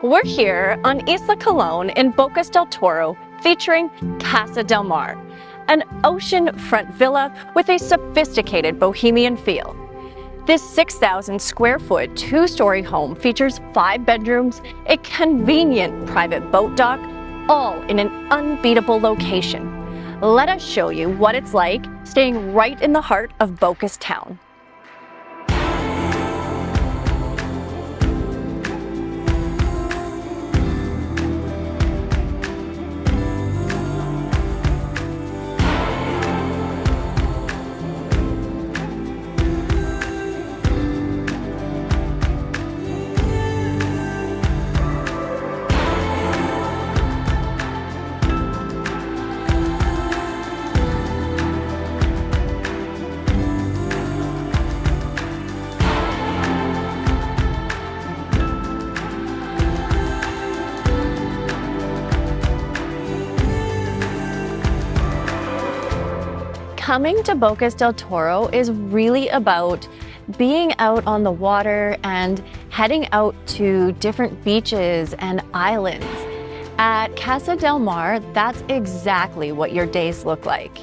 We're here on Isla Colón in Bocas del Toro, featuring Casa Del Mar, an ocean-front villa with a sophisticated bohemian feel. This 6,000 square foot, two-story home features 5 bedrooms, a convenient private boat dock, all in an unbeatable location. Let us show you what it's like staying right in the heart of Bocas town. Coming to Bocas del Toro is really about being out on the water and heading out to different beaches and islands. At Casa Del Mar, that's exactly what your days look like.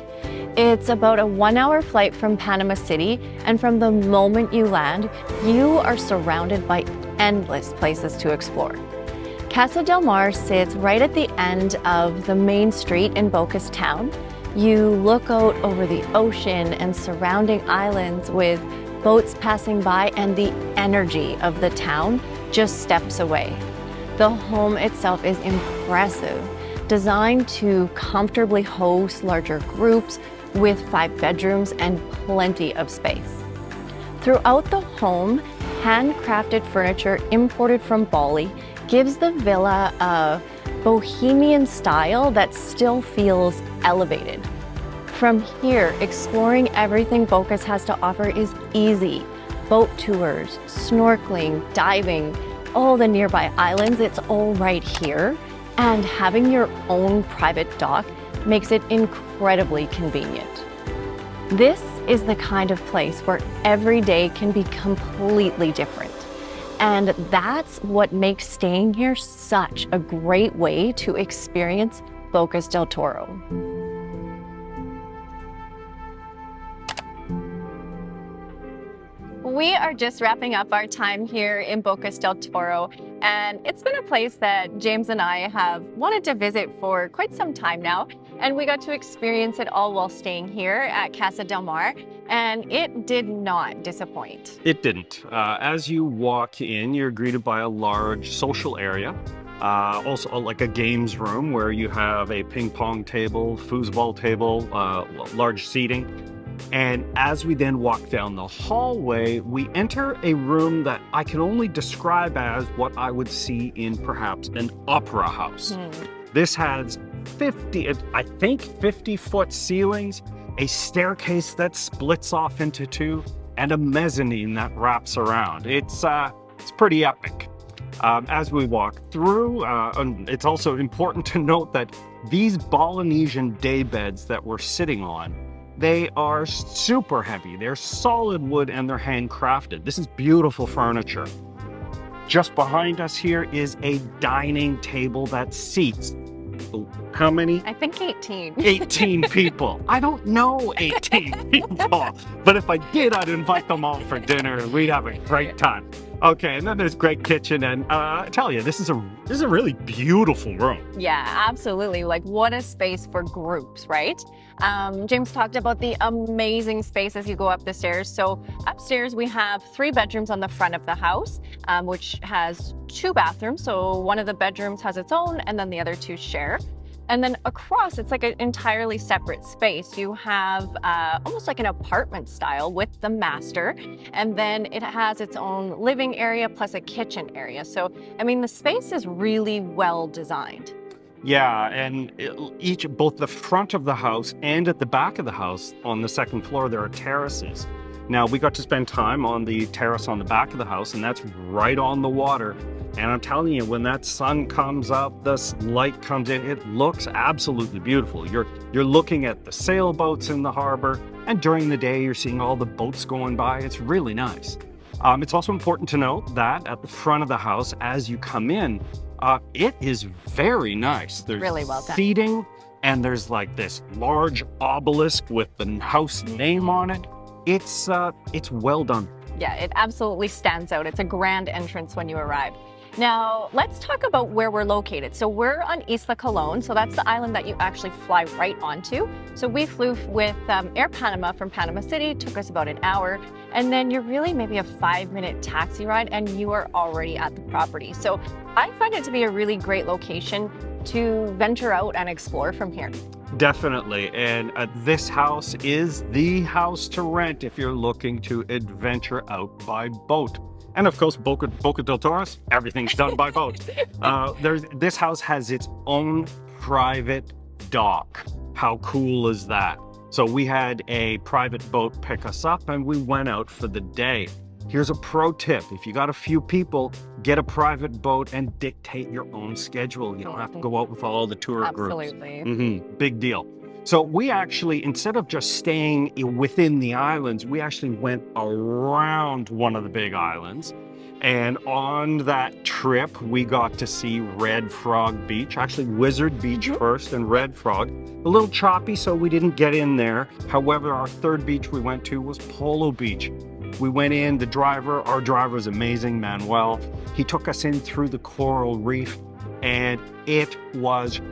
It's about a 1-hour flight from Panama City, and from the moment you land, you are surrounded by endless places to explore. Casa Del Mar sits right at the end of the main street in Bocas town. You look out over the ocean and surrounding islands with boats passing by, and the energy of the town just steps away. The home itself is impressive, designed to comfortably host larger groups with 5 bedrooms and plenty of space. Throughout the home, handcrafted furniture imported from Bali gives the villa a bohemian style that still feels elevated. From here, exploring everything Bocas has to offer is easy. Boat tours, snorkeling, diving, all the nearby islands, it's all right here. And having your own private dock makes it incredibly convenient. This is the kind of place where every day can be completely different. And that's what makes staying here such a great way to experience Bocas del Toro. We are just wrapping up our time here in Bocas del Toro, and it's been a place that James and I have wanted to visit for quite some time now, and we got to experience it all while staying here at Casa Del Mar, and it did not disappoint. It didn't. As you walk in, you're greeted by a large social area, also like a games room where you have a ping pong table, foosball table, large seating. And as we then walk down the hallway, we enter a room that I can only describe as what I would see in perhaps an opera house. This has 50-foot ceilings, a staircase that splits off into 2, and a mezzanine that wraps around. It's pretty epic. As we walk through, it's also important to note that these Balinesian day beds that we're sitting on, they are super heavy. They're solid wood and they're handcrafted. This is beautiful furniture. Just behind us here is a dining table that seats, how many? I think 18. 18 people. I don't know 18 people, but if I did, I'd invite them all for dinner and we'd have a great time. Okay, and then there's great kitchen, and I tell you, this is a really beautiful room. Yeah, absolutely. Like, what a space for groups, right? James talked about the amazing space as you go up the stairs. So upstairs we have 3 bedrooms on the front of the house, which has 2 bathrooms. So one of the bedrooms has its own, and then the other 2 share. And then across, it's like an entirely separate space. You have almost like an apartment style with the master, and then it has its own living area plus a kitchen area. So, I mean, the space is really well designed. Yeah, and both the front of the house and at the back of the house on the second floor, there are terraces. Now, we got to spend time on the terrace on the back of the house, and that's right on the water. And I'm telling you, when that sun comes up, the light comes in, it looks absolutely beautiful. You're looking at the sailboats in the harbor, and during the day, you're seeing all the boats going by. It's really nice. It's also important to note that at the front of the house, as you come in, It is very nice. There's Really well done. seating, and there's like this large obelisk with the house name on it. It's well done. Yeah, it absolutely stands out. It's a grand entrance when you arrive. Now, let's talk about where we're located. So we're on Isla Colón, so that's the island that you actually fly right onto. So we flew with Air Panama from Panama City, took us about an hour, and then you're really maybe a 5-minute taxi ride and you are already at the property. So I find it to be a really great location to venture out and explore from here. Definitely, and this house is the house to rent if you're looking to adventure out by boat. And of course, Boca del Toro, everything's done by boat. This house has its own private dock. How cool is that? So we had a private boat pick us up and we went out for the day. Here's a pro tip. If you got a few people, get a private boat and dictate your own schedule. You don't have to go out with all the tour groups. Absolutely. Big deal. So we actually, instead of just staying within the islands, we actually went around one of the big islands. And on that trip, we got to see Red Frog Beach, actually Wizard Beach first and Red Frog. A little choppy, so we didn't get in there. However, our third beach we went to was Polo Beach. We went in, our driver was amazing, Manuel. He took us in through the coral reef and it was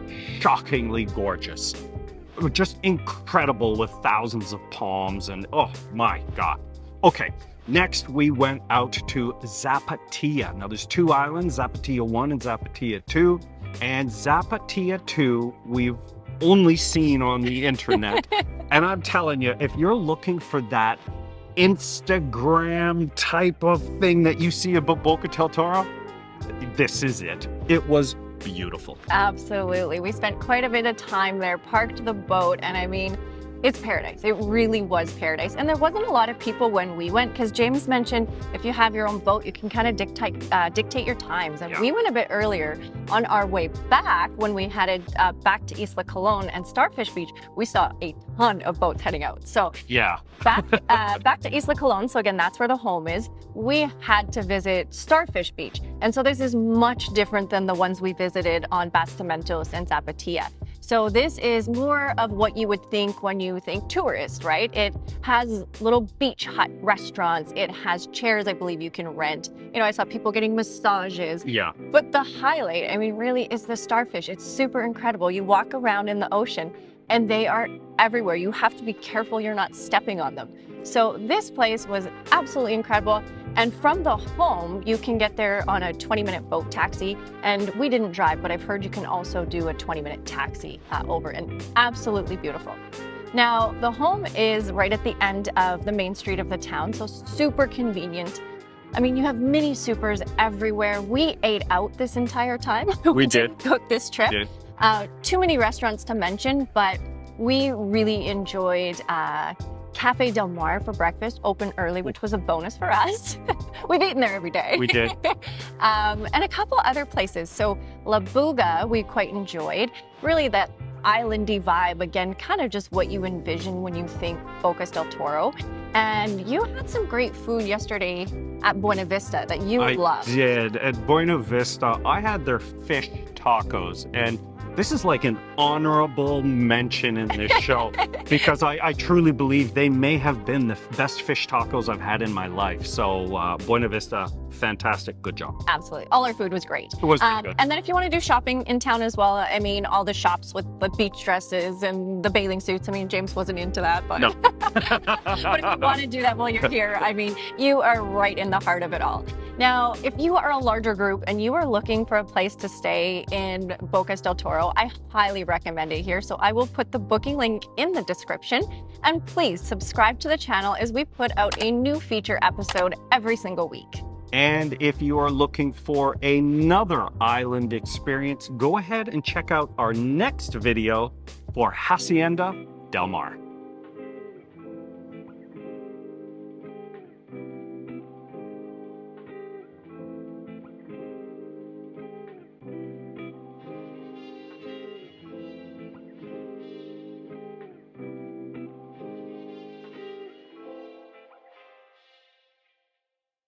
shockingly gorgeous. It was just incredible with thousands of palms and oh my God. Okay, next we went out to Zapatilla. Now there's two islands, Zapatilla 1 and Zapatilla 2. And Zapatilla 2, we've only seen on the internet. And I'm telling you, if you're looking for that Instagram type of thing that you see about Boca del Toro, this is it. It was beautiful. Absolutely. We spent quite a bit of time there, parked the boat, and I mean, it's paradise. It really was paradise. And there wasn't a lot of people when we went, because James mentioned if you have your own boat, you can kind of dictate your times. And we went a bit earlier. On our way back, when we headed back to Isla Colón and Starfish Beach, we saw a ton of boats heading out. So yeah, back to Isla Colón. So again, that's where the home is. We had to visit Starfish Beach. And so this is much different than the ones we visited on Bastimentos and Zapatilla. So this is more of what you would think when you think tourist, right? It has little beach hut restaurants. It has chairs, I believe you can rent. You know, I saw people getting massages. Yeah. But the highlight, I mean, really is the starfish. It's super incredible. You walk around in the ocean and they are everywhere. You have to be careful you're not stepping on them. So this place was absolutely incredible. And from the home, you can get there on a 20-minute boat taxi. And we didn't drive, but I've heard you can also do a 20-minute taxi over, and absolutely beautiful. Now, the home is right at the end of the main street of the town, so super convenient. I mean, you have mini supers everywhere. We ate out this entire time. We did. Cook this trip. We did. Too many restaurants to mention, but we really enjoyed Casa Del Mar for breakfast, open early, which was a bonus for us. We've eaten there every day. We did. And a couple other places. So La Buga, we quite enjoyed. Really that islandy vibe, again, kind of just what you envision when you think Bocas del Toro. And you had some great food yesterday at Buena Vista that you loved. I did. At Buena Vista, I had their fish tacos, and this is like an honorable mention in this show because I truly believe they may have been the best fish tacos I've had in my life. So Buena Vista, fantastic. Good job. Absolutely. All our food was great. It was good. And then if you want to do shopping in town as well, I mean, all the shops with the beach dresses and the bathing suits. I mean, James wasn't into that, but, no. But if you want to do that while you're here, I mean, you are right in the heart of it all. Now, if you are a larger group and you are looking for a place to stay in Bocas del Toro, I highly recommend it here. So I will put the booking link in the description. And please subscribe to the channel as we put out a new feature episode every single week. And if you are looking for another island experience, go ahead and check out our next video for Hacienda Del Mar.